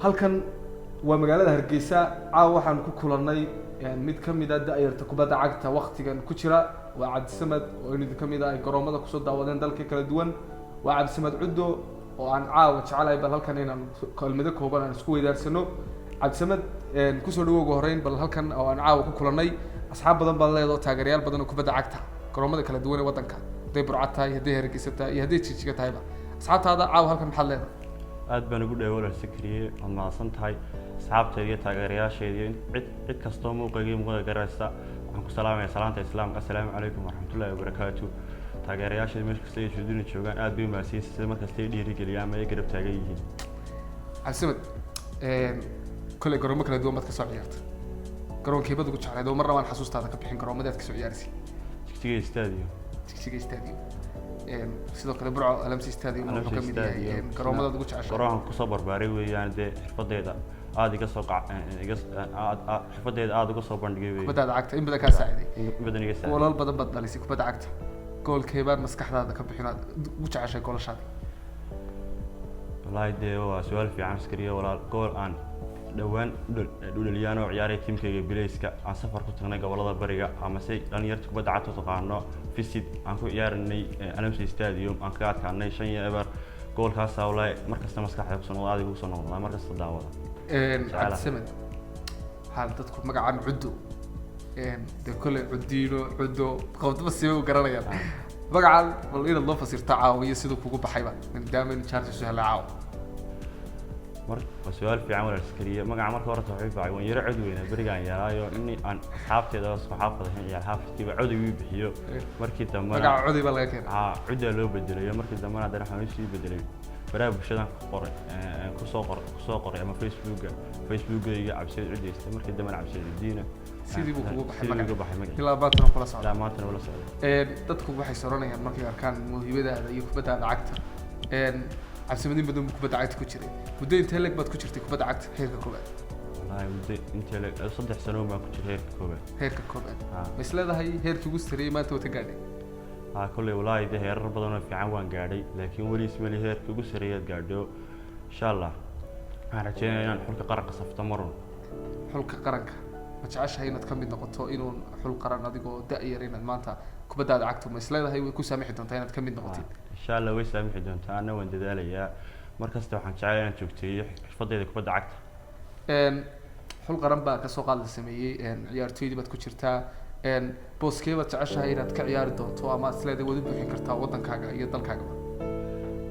halkan waa magaalada Hargeysa caawa waxaan ku kulannay mid ka mid ah da'yarta kubadda cagta waqtigan ku jira waa Cabdisamad oo mid ka mid ah ay garoomada ku soo daawadeen dalka kala duwan waa Cabdisamad Cuddo oo aan caawa jecelahay bal halkan inaan kelmado kooban aan isku weydaarsano Cabdisamad ku soo dhawow ugu horeyn bal halkan oo aan caawa ku kulannay asxaab badan baa leedahay taageerayaal badan oo kubadda cagta garoomada kala duwan ee wadanka haday Burcad tahay haday Hargeysa tahay iyo haday Jigjiga tahayba asxaabtaada caawa halkan maxaad leedahay aad baan ugu dhawaad Sakriye oo maasan tahay asxaabta iyo taageerayaasheeda cid kastoo muuqayga garaysta waxaan ku salaamayaa salaanta islaamka assalaamu calaykum waraxmatullaahi wabarakaatuh taageerayaasheeda meesha kasta ay suudina joogaan aad bay u mahadsanyihiin sida markasta ay dhiirigeliyaan ama ay garab taagan yihiin Cabdisamad kale garoomo kala duwan baad ka soo ciyaartay garoonkeebad ugu jeclayd oo marna waan xasuustaada ka bixin garoomada aad ka soo ciyaarisay Jigjiga Stadium sidoo kale Burco Alamsi Stadium oo ka mid yahay garoomada ugu jeceshay garoonka ku soo barbaaray weeyaan xirfadeeda aad iga soo xirfadeeda aad uga soo bandhigay weeyaan kubadda cagta in badan ka saaciday badan iga saaciday goolal badan baad dhalisay kubadda cagta goolkeebad maskaxdaada ka bixinaad ugu jeceshay goolashaada wallahi dee waa su'aal fiican Sakriye walaal gool aan dhawaan dhuliyaan oo ciyaaray teamkayga Bilayska aan safar ku tagnay gobolada bariga ama say dhalinyarta kubadda cagta taqaano visit aan ku ciyaarinay Alamsi Stadium aan ka adkaanay 5-0 goolkaas awlay markasta maskaxda ku soo noqday adigu soo noqday markasta daawada Cabdisamad hal dadku magacan Cuddo de kale Cuddiino Cuddo qowdba si uu garanayaan magacan bal inaad loo fasirto caawiyo sidoo kugu baxayba maadaama in charge soo helaa caaw su'aal fiican walaal Sakriye magaca marka hore wuxuu fiican waan yara cod weyn barigaan yaraayo in aan asxaabteeda soo xaafadayn iyo xaafadkiiba cod ugu bixiyo markii dambe magaca cod baa laga keenay cudda loo bedelayo markii dambe hadana waxaan sii bedelay baraha bulshada ku soo qoray ama Facebookgayga Cabdisamad Cudeysta markii dambe Cabdisamad Diina sidii buu kugu baxay magaca ilaa baatan kula socda maantana wala socda dadku waxay soranayaan markay arkaan muhiimadaada iyo kubadda cagta Cabdisamad badan kubadda cagta ku jiray muddo intee leeg baad ku jirtay kubadda cagta heerka koobaad wallahi muddo intee leeg 3 sano baan ku jiray heerka koobaad ma isleedahay heerkii ugu sareeyay maanta wada gaadhay kulay wallahi dee heerar badan oo fiican waan gaadhay laakiin wali ismali heerkii ugu sareeyay gaadho insha Allah waxaan rajeynayaa inaan xulka qaranka safto maroon xulka qaranka ma jeceshahay inaad ka mid noqoto inuu xul qaran adigoo da'yar inaad maanta kubadda cagta ma isleedahay way ku saamixi doontaa inaad ka mid noqotid insha Allah way saamixi doontaa ana waan dadaalayaa markasta waxaan jecelahay inaan joogteeyo xirfadeeda kubadda cagta xul qaran baa ka soo qaad la sameeyay ciyaartoydii baad ku jirtaa booskee baad jeceshahay inaad ka ciyaari doonto ama isleedahay wadi buuxin kartaa wadankaaga iyo dalkaaga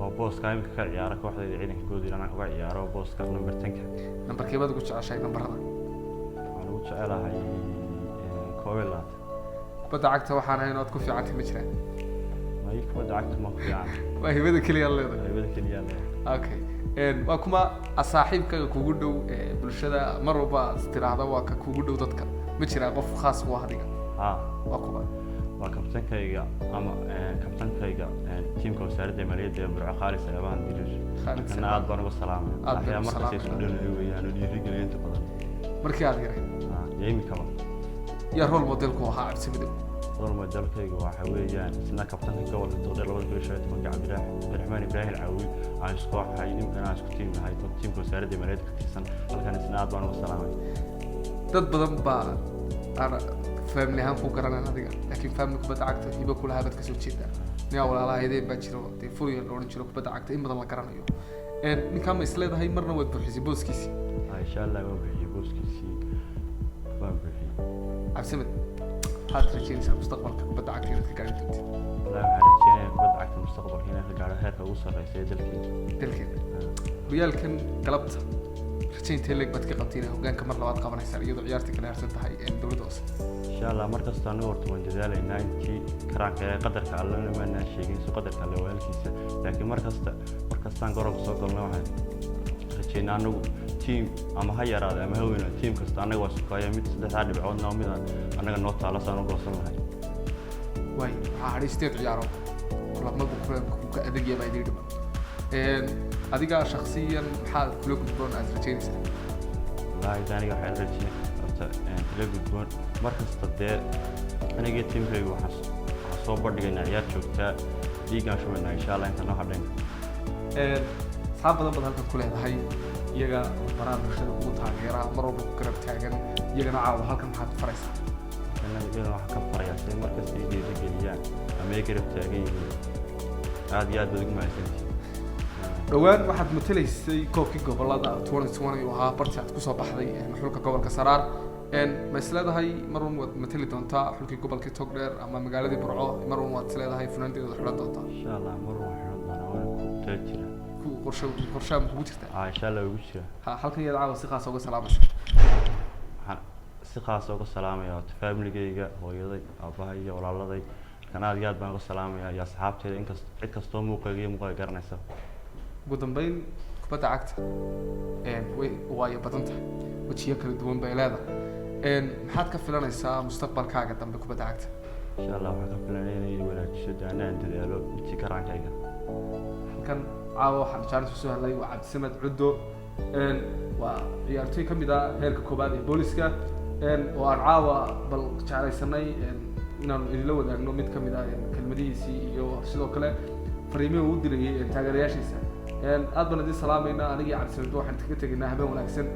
oo booska imika ka ciyaara kooxdayda ciidanka guud inaan uga ciyaaro booska number 10 numberkee baad ugu jeceshahay numberada waxaan ugu jecelahay koowaad kubadda cagta waxaan ahayn ood ku fiicantay ma jiraan may kubadda cagta ma fiican waa hibada kaliya leedahay hibada kaliya leedahay okay waa kuma saaxiibkaaga kugu dhow bulshada mar walba tiraahdo waa ka kugu dhow dadka ma jiraa qof khaas u ah adiga waa kuma waa kabtankayga ama kabtankayga tiimka wasaaradda maaliyadda ee Burco Khaalid Salabaan Diris kana aad baan ugu salaamay ayaa markaas isku dhalay weeyaan oo dhiirigelinta badan markii aad yaray yeemikaba يا رول موديل كو ها عبسمد رول موديل كيغا waxa weeyaan isna kabtanka gobolka Togdheer 2015 Cabdiraxmaan Ibraahim Caawi aan isku waxay inaan isku tiimnahay tiimka wasaaradda maaliyadda ka tirsan halkan isna aad baan ugu salaamay dad badan baa ana family ahaan ku garanaa adiga laakiin family kubadda cagta hibo kula habad ka soo jeeda nin walaalaha idin baa jiro tii furiyo loo jiro kubadda cagta in badan la garanayo ninka ma isleedahay marna way buuxisay booskiisi insha Allah waa buuxiyay booskiisi waa buuxiyay Cabdisamad هات رجينيس المستقبل كبدأ عكيرة كقاعد تنتي. لا حرجينا كبدأ عكيرة المستقبل هنا كقاعد هيرك أوصل رئيسي دلكين. ريال كان قلبت رجين تلك بتكقبتينه وكان كمر لواد قبنا يسار يضع عيارتي كنا يرسل تحي دولة أصلا. إن شاء الله مركز تنور تمن جزالة نايتي كران قدر كعلنا ما ناشيين سو قدر كعلوال كيسة لكن مركز تنقرب سوق النوع رجينا أنو team ama hayar ama haweenay team kasta anaga waa shaqeeya mid saddexaad dhibcoodna mid anaga noo taala saan u goosan lahay way waxa haristeed ciyaaro lamada ku adeeg yahay idin dhib adiga shakhsiyan maxaa kula gudboon aad rajaynaysaa wallahi aniga waxaan rajaynaa kula gudboon markasta dee aniga teamkaygu waxaan soo bandhigaynaa ciyaar joogta dhiigaan shubaynaa insha Allah inta noo hadhayn saab badan halkan ku leedahay iyaga baraha bulshada ugu taageera mar walba ku garab taagan iyagana caawa halkan maxaad faraysaa iyagana waxaan ka farayaa si markasta ay dhiirigeliyaan ama ay garab taagan yihiin aad iyo aad baad ugu mahadsantihiin dhowaan waxaad matalaysay koobkii gobolada 2020 oo ahaa barti aad kusoo baxday xulka gobolka Saraar ma isleedahay marun waad matali doontaa xulkii gobolka Togdheer ama magaaladii Burco marun waad isleedahay funaanteeda xidhan doontaa insha Allah marun waxaan doonaa waan ku taajira ku qorshaha ma kugu jirtaa insha Allah ugu jira halkan iyada caawa si khaas uga salaamaysa waxaan si khaas uga salaamayaa family-gayga hooyaday aabahay iyo walaaladay kan aad iyo aad baan uga salaamayaa iyo asxaabtayda inkastoo cid kastoo muuqayga iyo muuqayga garanaysa ugu dambeyn kubadda cagta way badan tahay wajiyo kala duwan bay leedahay maxaad ka filanaysaa mustaqbalkaaga dambe kubadda cagta insha Allah waxaan ka filanaya inay wanaajiso daanaan dadaalo intii karaankayga halkan caawa waxaan jaanis kusoo hadlay waa Cabdisamed Cuddo waa ciyaartoy ka mid ah heerka koobaad ee booliska oo aan caawa bal jeclaysanay inaan idinla wadaagno mid ka mid ah kelmadihiisii iyo sidoo kale fariimihii uu dirayay taageerayaashiisa aad baan idin salaamayna aniga iyo Cabdisamed waxaan kaga tegaynaa habeen wanaagsan